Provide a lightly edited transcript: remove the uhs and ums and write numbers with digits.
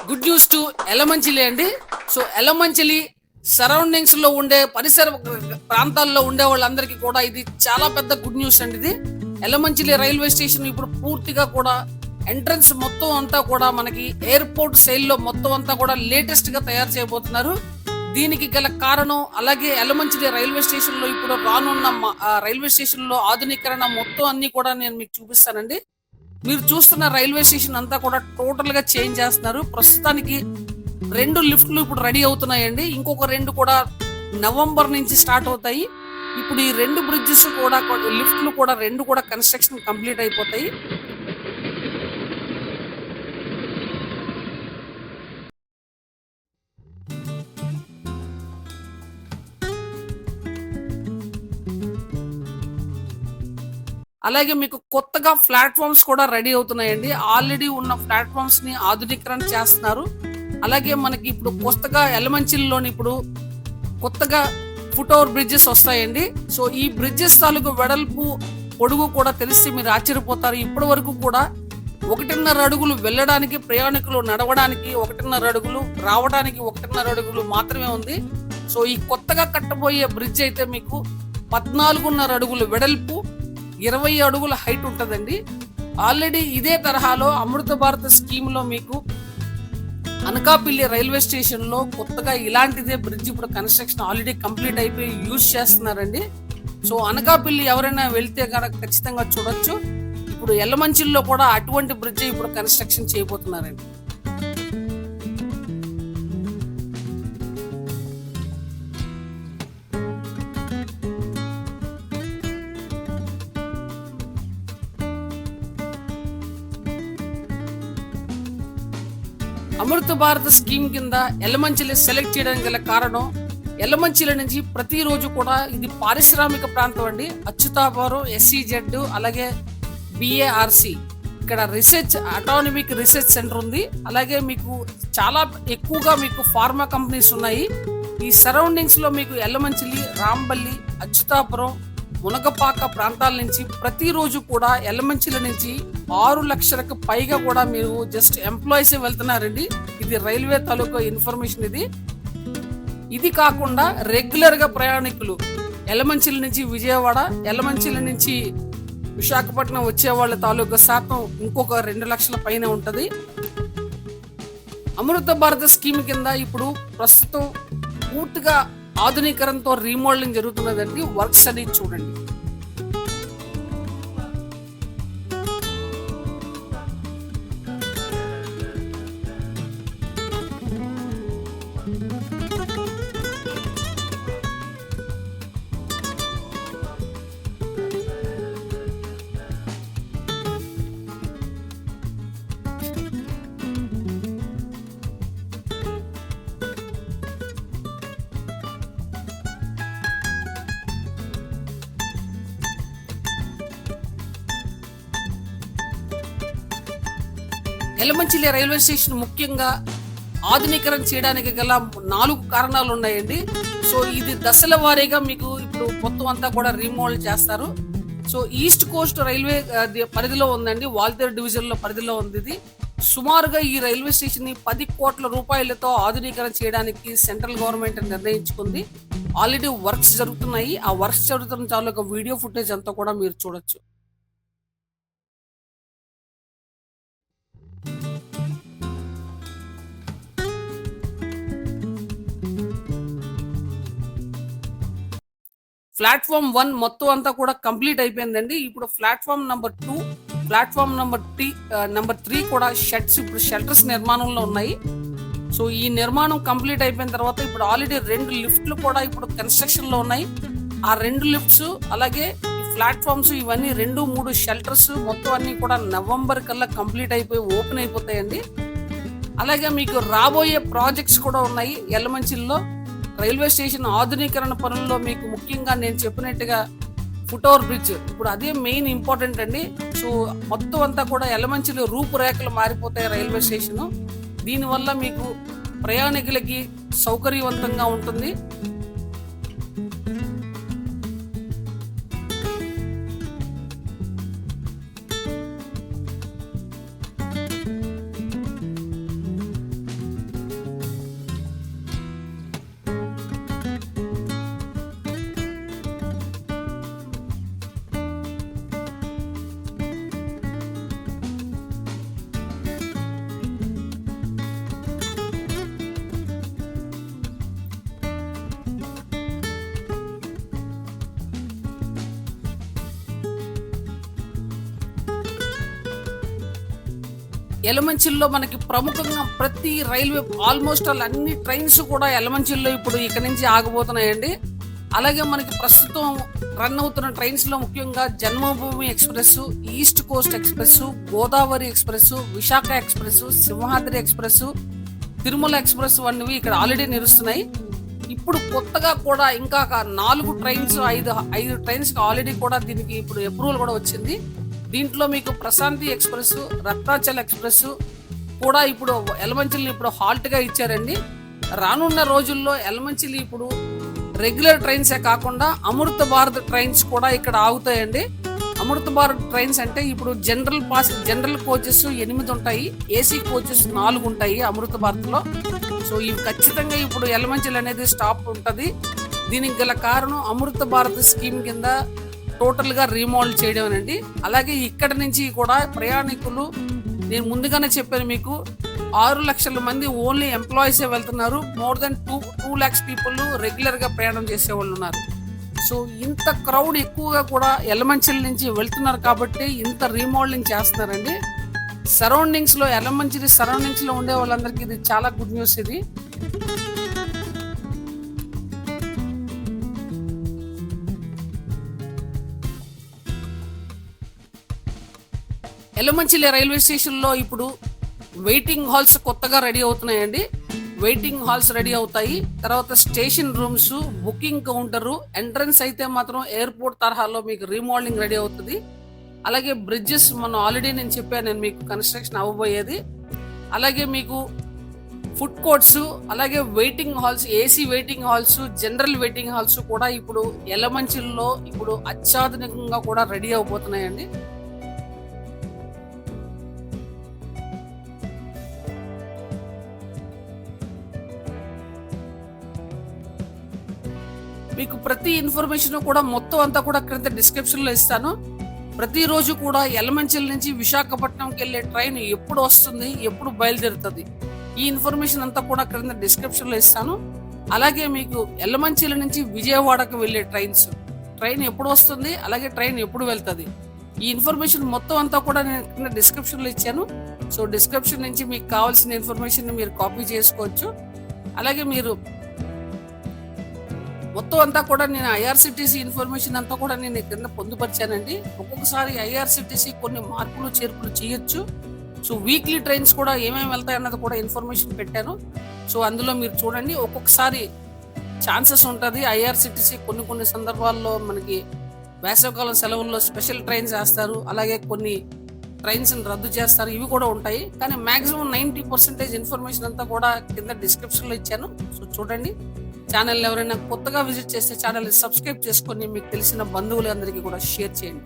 Good news to Yelamanchili అండి. So Yelamanchili surroundings లో ఉండే పరిసర ప్రాంతాల్లో ఉండే వాళ్ళందరికీ కూడా ఇది చాలా పెద్ద గుడ్ న్యూస్ అండి. ఇది ఎలమంచిలి రైల్వే స్టేషన్ ఇప్పుడు పూర్తిగా కూడా ఎంట్రన్స్ మొత్తం అంతా కూడా మనకి ఎయిర్పోర్ట్ స్టైల్ లో మొత్తం అంతా కూడా లేటెస్ట్ గా తయారు చేయబోతున్నారు. దీనికి గల కారణం అలాగే ఎలమంచిలి రైల్వే స్టేషన్ లో ఇప్పుడు రానున్న రైల్వే స్టేషన్ లో ఆధునీకరణ మొత్తం అన్ని కూడా నేను మీకు చూపిస్తానండి. మీరు చూస్తున్న రైల్వే స్టేషన్ అంతా కూడా టోటల్ గా చేంజ్ చేస్తున్నారు. ప్రస్తుతానికి 2 లిఫ్ట్లు ఇప్పుడు రెడీ అవుతున్నాయండి. ఇంకొక 2 కూడా నవంబర్ నుంచి స్టార్ట్ అవుతాయి. ఇప్పుడు ఈ 2 బ్రిడ్జెస్ కూడా లిఫ్ట్లు కూడా 2 కూడా కన్స్ట్రక్షన్ కంప్లీట్ అయిపోతాయి. అలాగే మీకు కొత్తగా ప్లాట్ఫామ్స్ కూడా రెడీ అవుతున్నాయండి. ఆల్రెడీ ఉన్న ప్లాట్ఫామ్స్ ని ఆధునీకరణ చేస్తున్నారు. అలాగే మనకి ఇప్పుడు కొత్తగా ఎలమంచిలిలోని ఇప్పుడు కొత్తగా ఫుట్ ఓవర్ బ్రిడ్జెస్ వస్తాయండి. సో ఈ బ్రిడ్జెస్ తాలూకు వెడల్పు పొడుగు కూడా తెలిసి మీరు ఆశ్చర్యపోతారు. ఇప్పటి వరకు కూడా 1.5 అడుగులు వెళ్ళడానికి, ప్రయాణికులు నడవడానికి 1.5 అడుగులు, రావడానికి 1.5 అడుగులు మాత్రమే ఉంది. సో ఈ కొత్తగా కట్టబోయే బ్రిడ్జ్ అయితే మీకు 14.5 అడుగులు వెడల్పు, 20 అడుగుల హైట్ ఉంటుందండి. ఆల్రెడీ ఇదే తరహాలో అమృత భారత్ స్కీమ్ లో మీకు అనకాపల్లి రైల్వే స్టేషన్ లో కొత్తగా ఇలాంటిదే బ్రిడ్జ్ ఇప్పుడు కన్స్ట్రక్షన్ ఆల్రెడీ కంప్లీట్ అయిపోయి యూజ్ చేస్తున్నారండి. సో అనకాపల్లి ఎవరైనా వెళ్తే కనుక ఖచ్చితంగా చూడొచ్చు. ఇప్పుడు ఎల్లమంచిల్లో కూడా అటువంటి బ్రిడ్జ్ ఇప్పుడు కన్స్ట్రక్షన్ చేయబోతున్నారండి. అమృత భారత్ స్కీమ్ కింద ఎలమంచిలి సెలెక్ట్ చేయడానికి గల కారణం, ఎలమంచిలి నుంచి ప్రతిరోజు కూడా ఇది పారిశ్రామిక ప్రాంతం అండి. అచ్యుతాపురం, SEZ అలాగే BARC ఇక్కడ రీసెర్చ్ అటానమిక్ రీసెర్చ్ సెంటర్ ఉంది. అలాగే మీకు చాలా ఎక్కువగా మీకు ఫార్మా కంపెనీస్ ఉన్నాయి. ఈ సరౌండింగ్స్ లో మీకు ఎలమంచిలి, రాంబల్లి, అచ్యుతాపురం, మునగపాక ప్రాంతాల నుంచి ప్రతిరోజు కూడా ఎలమంచిలి నుంచి 6 లక్షలకు పైగా కూడా మీరు జస్ట్ ఎంప్లాయీస్ వెళ్తున్నారండి. ఇది రైల్వే తాలూకా ఇన్ఫర్మేషన్. ఇది కాకుండా రెగ్యులర్ గా ప్రయాణికులు ఎలమంచిలి నుంచి విజయవాడ, ఎలమంచిలి నుంచి విశాఖపట్నం వచ్చే వాళ్ళ తాలూకా శాతం ఇంకొక 2 లక్షల పైన ఉంటది. అమృత భారత స్కీమ్ కింద ఇప్పుడు ప్రస్తుతం పూర్తిగా ఆధునీకరణతో రీమోడలింగ్ జరుగుతున్నదండి. వర్క్స్ అని చూడండి. ఎలమంచిలి రైల్వే స్టేషన్ ముఖ్యంగా ఆధునీకరణ చేయడానికి గల 4 కారణాలు ఉన్నాయండి. సో ఇది దశల వారీగా మీకు ఇప్పుడు మొత్తం అంతా కూడా రీమోడల్ చేస్తారు. సో ఈస్ట్ కోస్ట్ రైల్వే పరిధిలో ఉందండి. వాల్తేరు డివిజన్ లో పరిధిలో ఉంది. ఇది సుమారుగా ఈ రైల్వే స్టేషన్ ని 10 కోట్ల రూపాయలతో ఆధునీకరణ చేయడానికి సెంట్రల్ గవర్నమెంట్ నిర్ణయించుకుంది. ఆల్రెడీ వర్క్స్ జరుగుతున్నాయి. ఆ వర్క్స్ జరుగుతున్న తాలూకా వీడియో ఫుటేజ్ అంతా కూడా మీరు చూడొచ్చు. ప్లాట్ఫామ్ 1 మొత్తం అంతా కూడా కంప్లీట్ అయిపోయిందండి. ఇప్పుడు ప్లాట్ఫామ్ నెంబర్ 2, ప్లాట్ఫామ్ నెంబర్ 3 కూడా ఇప్పుడు షెల్టర్స్ నిర్మాణంలో ఉన్నాయి. సో ఈ నిర్మాణం కంప్లీట్ అయిపోయిన తర్వాత ఇప్పుడు ఆల్రెడీ 2 లిఫ్ట్లు కూడా ఇప్పుడు కన్స్ట్రక్షన్ లో ఉన్నాయి. ఆ 2 లిఫ్ట్స్ అలాగే ఈ ప్లాట్ఫామ్స్ ఇవన్నీ 2, 3 షెల్టర్స్ మొత్తం అన్ని కూడా నవంబర్ కల్లా కంప్లీట్ అయిపోయి ఓపెన్ అయిపోతాయండి. అలాగే మీకు రాబోయే ప్రాజెక్ట్స్ కూడా ఉన్నాయి. ఎలమంచిల్లో రైల్వే స్టేషన్ ఆధునీకరణ పనుల్లో మీకు ముఖ్యంగా నేను చెప్పినట్టుగా ఫుట్ ఓవర్ బ్రిడ్జ్ ఇప్పుడు అదే మెయిన్ ఇంపార్టెంట్ అండి. సో మొత్తం అంతా కూడా ఎలమంచిలి రూపురేఖలు మారిపోతాయి రైల్వే స్టేషన్. దీనివల్ల మీకు ప్రయాణికులకి సౌకర్యవంతంగా ఉంటుంది. ఎలమంచిల్లో మనకి ప్రముఖంగా ప్రతి రైల్వే ఆల్మోస్ట్ అన్ని ట్రైన్స్ కూడా ఎలమంచిల్లో ఇప్పుడు ఇక్కడ నుంచి ఆగబోతున్నాయండి. అలాగే మనకి ప్రస్తుతం రన్ అవుతున్న ట్రైన్స్ లో ముఖ్యంగా Janmabhoomi express, east coast express, Godavari express, Visakha express, Simhadri express, Tirumala express వంటివి ఇక్కడ ఆల్రెడీ నిలుస్తున్నాయి. ఇప్పుడు కొత్తగా కూడా ఇంకా 4 ట్రైన్స్ 5 ట్రైన్స్ ఆల్రెడీ కూడా దీనికి ఇప్పుడు అప్రూవల్ కూడా వచ్చింది. దీంట్లో మీకు ప్రశాంతి ఎక్స్ప్రెస్, రత్నాచల్ ఎక్స్ప్రెస్ కూడా ఇప్పుడు ఎలమంచిల్ని ఇప్పుడు హాల్ట్ గా ఇచ్చారండి. రానున్న రోజుల్లో ఎలమంచిలి ఇప్పుడు రెగ్యులర్ ట్రైన్సే కాకుండా అమృత భారత్ ట్రైన్స్ కూడా ఇక్కడ ఆగుతాయండి. అమృత భారత్ ట్రైన్స్ అంటే ఇప్పుడు జనరల్ కోచెస్ 8 ఉంటాయి, ఏసీ కోచెస్ 4 ఉంటాయి అమృత భారత్ లో. సో ఇవి ఖచ్చితంగా ఇప్పుడు ఎలమంచిల్ అనేది స్టాప్ ఉంటది. దీనికి గల కారణం అమృత భారత్ స్కీమ్ కింద టోటల్ గా రీమోల్డ్ చేయడం అండి. అలాగే ఇక్కడ నుంచి కూడా ప్రయాణికులు, నేను ముందుగానే చెప్పాను మీకు, 6 లక్షల మంది ఓన్లీ ఎంప్లాయీసే వెళ్తున్నారు. More than 2 lakhs people regular గా ప్రయాణం చేసే వాళ్ళు ఉన్నారు. సో ఇంత క్రౌడ్ ఎక్కువగా కూడా ఎలమంచిల్ నుంచి వెళ్తున్నారు కాబట్టి ఇంత రీమోడలింగ్ చేస్తున్నారండి. సరౌండింగ్స్ లో ఎలమంచిలి సరౌండింగ్స్ లో ఉండే వాళ్ళందరికీ ఇది చాలా గుడ్ న్యూస్. ఇది ఎలమంచిలి రైల్వే స్టేషన్ లో ఇప్పుడు వెయిటింగ్ హాల్స్ కొత్తగా రెడీ అవుతున్నాయండి. వెయిటింగ్ హాల్స్ రెడీ అవుతాయి. తర్వాత station rooms, booking counter, entrance అయితే మాత్రం ఎయిర్పోర్ట్ తరహాలో మీకు రీమోడలింగ్ రెడీ అవుతుంది. అలాగే బ్రిడ్జెస్ మనం ఆల్రెడీ నేను చెప్పాను, నేను మీకు కన్స్ట్రక్షన్ అవ్వబోయేది. అలాగే మీకు ఫుడ్ కోర్ట్స్, అలాగే waiting halls, AC waiting halls, general waiting halls కూడా ఇప్పుడు ఎలమంచిల్లో ఇప్పుడు అత్యాధునికంగా కూడా రెడీ అవబోతున్నాయండి. మీకు ప్రతి ఇన్ఫర్మేషన్ కూడా మొత్తం అంతా కూడా క్రింద డిస్క్రిప్షన్ లో ఇస్తాను. ప్రతిరోజు కూడా ఎలమంచిల్ నుంచి విశాఖపట్నంకి వెళ్ళే ట్రైన్ ఎప్పుడు వస్తుంది, ఎప్పుడు బయలుదేరుతుంది, ఈ ఇన్ఫర్మేషన్ అంతా కూడా క్రింద డిస్క్రిప్షన్ లో ఇస్తాను. అలాగే మీకు ఎలమంచిల్ నుంచి విజయవాడకు వెళ్ళే ట్రైన్ ఎప్పుడు వస్తుంది, అలాగే ట్రైన్ ఎప్పుడు వెళ్తుంది, ఈ ఇన్ఫర్మేషన్ మొత్తం అంతా కూడా నేను కింద డిస్క్రిప్షన్ లో ఇచ్చాను. సో డిస్క్రిప్షన్ నుంచి మీకు కావాల్సిన ఇన్ఫర్మేషన్ మీరు కాపీ చేసుకోవచ్చు. అలాగే మీరు మొత్తం అంతా కూడా నేను ఐఆర్సిటిసి ఇన్ఫర్మేషన్ అంతా కూడా నేను కింద పొందుపరిచానండి. ఒక్కొక్కసారి ఐఆర్సిటిసి కొన్ని మార్పులు చేర్పులు చేయొచ్చు. సో వీక్లీ ట్రైన్స్ కూడా ఏమేమి వెళ్తాయి అన్నది కూడా ఇన్ఫర్మేషన్ పెట్టాను. సో అందులో మీరు చూడండి. ఒక్కొక్కసారి ఛాన్సెస్ ఉంటుంది, ఐఆర్సిటిసి కొన్ని సందర్భాల్లో మనకి వేసవికాలం సెలవుల్లో స్పెషల్ ట్రైన్స్ వేస్తారు, అలాగే కొన్ని ట్రైన్స్ రద్దు చేస్తారు, ఇవి కూడా ఉంటాయి. కానీ మాక్సిమం 90% ఇన్ఫర్మేషన్ అంతా కూడా కింద డిస్క్రిప్షన్ లో ఇచ్చాను. సో చూడండి. ఛానల్ ఎవరైనా కొత్తగా విజిట్ చేస్తే ఛానల్ సబ్స్క్రైబ్ చేసుకొని మీకు తెలిసిన బంధువులందరికీ కూడా షేర్ చేయండి.